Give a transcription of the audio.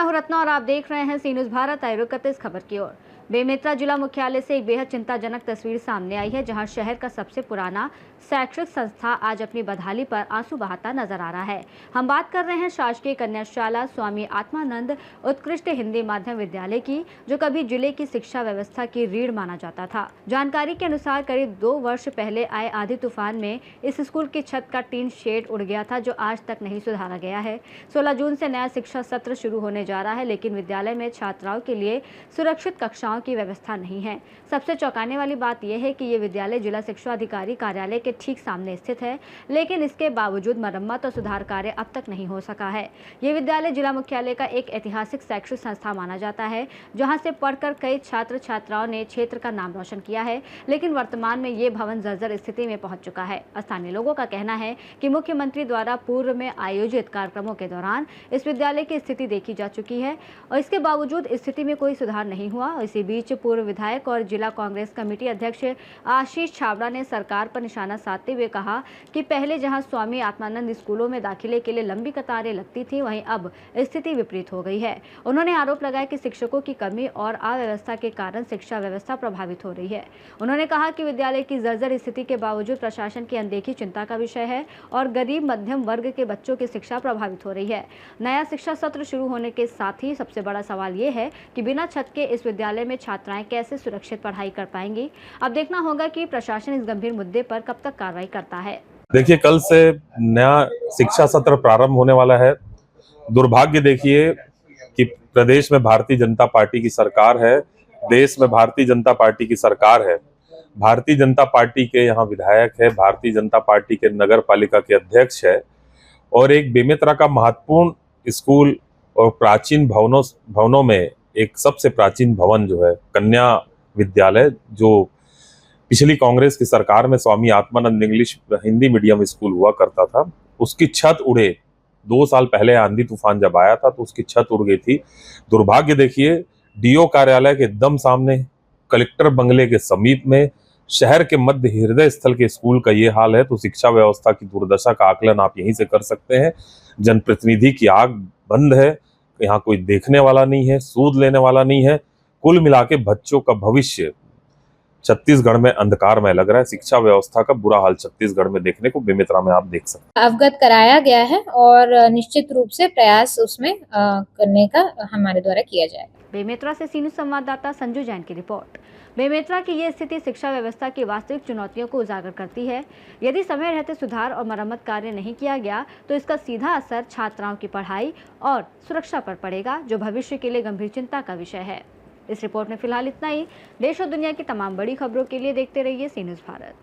मैं हूं रत्ना और आप देख रहे हैं सी न्यूज़ भारत। आइए रुक करते इस खबर की ओर। बेमेतरा जिला मुख्यालय से एक बेहद चिंताजनक तस्वीर सामने आई है, जहां शहर का सबसे पुराना शैक्षिक संस्था आज अपनी बदहाली पर आंसू बहाता नजर आ रहा है। हम बात कर रहे हैं शासकीय कन्याशाला स्वामी आत्मानंद उत्कृष्ट हिंदी माध्यम विद्यालय की, जो कभी जिले की शिक्षा व्यवस्था की रीढ़ माना जाता था। जानकारी के अनुसार करीब 2 वर्ष पहले आए आंधी तूफान में इस स्कूल की छत का टीन शेड उड़ गया था, जो आज तक नहीं सुधारा गया है। 16 जून से नया शिक्षा सत्र शुरू होने जा रहा है, लेकिन विद्यालय में छात्राओं के लिए सुरक्षित कक्षाओं की व्यवस्था नहीं है। सबसे चौंकाने वाली बात यह है कि ये विद्यालय जिला शिक्षा अधिकारी कार्यालय के ठीक सामने स्थित है, लेकिन इसके बावजूद मरम्मत और सुधार कार्य अब तक नहीं हो सका है। ये विद्यालय जिला मुख्यालय का एक ऐतिहासिक शैक्षिक संस्था माना जाता है, जहां से पढ़कर कई छात्र छात्राओं ने क्षेत्र का नाम रोशन किया है, लेकिन वर्तमान में ये भवन जर्जर स्थिति में पहुंच चुका है। स्थानीय लोगों का कहना है कि मुख्यमंत्री द्वारा पूर्व में आयोजित कार्यक्रमों के दौरान इस विद्यालय की स्थिति देखी जा चुकी है और इसके बावजूद स्थिति में कोई सुधार नहीं हुआ। इसी बीच पूर्व विधायक और जिला कांग्रेस कमेटी अध्यक्ष आशीष छाबड़ा ने सरकार पर निशाना साधते हुए कहा कि पहले जहां स्वामी आत्मानंद स्कूलों में दाखिले के लिए लंबी कतारें लगती थी, वहीं अब स्थिति विपरीत हो गई है। उन्होंने आरोप लगाया कि शिक्षकों की कमी और अव्यवस्था के कारण शिक्षा व्यवस्था प्रभावित हो रही है। उन्होंने कहा कि विद्यालय की जर्जर स्थिति के बावजूद प्रशासन की अनदेखी चिंता का विषय है और गरीब मध्यम वर्ग के बच्चों की शिक्षा प्रभावित हो रही है। नया शिक्षा सत्र शुरू होने के साथ ही सबसे बड़ा सवाल ये है कि बिना छत के इस विद्यालय में छात्राएं कैसे सुरक्षित पढ़ाई कर पाएंगी। अब देखना होगा कि प्रशासन इस गंभीर मुद्दे पर कब तक कार्रवाई करता है। देखिए, कल से नया शिक्षा सत्र प्रारंभ होने वाला है। दुर्भाग्य देखिए कि प्रदेश में भारतीय जनता पार्टी की सरकार है, देश में भारतीय जनता पार्टी की सरकार है, भारतीय जनता पार्टी के यहाँ विधायक है, भारतीय जनता पार्टी के नगर पालिका के अध्यक्ष है और एक बेमेतरा का महत्वपूर्ण स्कूल और प्राचीन भवनों में एक सबसे प्राचीन भवन जो है कन्या विद्यालय, जो पिछली कांग्रेस की सरकार में Swami Atmanand English Hindi medium school हुआ करता था, उसकी छत उड़े। 2 साल पहले आंधी तूफान जब आया था तो उसकी छत उड़ गई थी। दुर्भाग्य देखिए, डीओ कार्यालय के एकदम सामने, कलेक्टर बंगले के समीप में, शहर के मध्य हृदय स्थल के स्कूल का ये हाल है तो शिक्षा व्यवस्था की दुर्दशा का आकलन आप यहीं से कर सकते हैं। जनप्रतिनिधि की आंख बंद है, यहाँ कोई देखने वाला नहीं है, सूद लेने वाला नहीं है। कुल मिला के बच्चों का भविष्य छत्तीसगढ़ में अंधकारमय लग रहा है। शिक्षा व्यवस्था का बुरा हाल छत्तीसगढ़ में देखने को बेमेतरा में आप देख सकते हैं। अवगत कराया गया है और निश्चित रूप से प्रयास उसमें करने का हमारे द्वारा किया जाएगा। बेमेतरा से सी न्यूज़ संवाददाता संजू जैन की रिपोर्ट। बेमेतरा की ये स्थिति शिक्षा व्यवस्था की वास्तविक चुनौतियों को उजागर करती है। यदि समय रहते सुधार और मरम्मत कार्य नहीं किया गया तो इसका सीधा असर छात्राओं की पढ़ाई और सुरक्षा पर पड़ेगा, जो भविष्य के लिए गंभीर चिंता का विषय है। इस रिपोर्ट में फिलहाल इतना ही। देश और दुनिया की तमाम बड़ी खबरों के लिए देखते रहिए सी न्यूज़ भारत।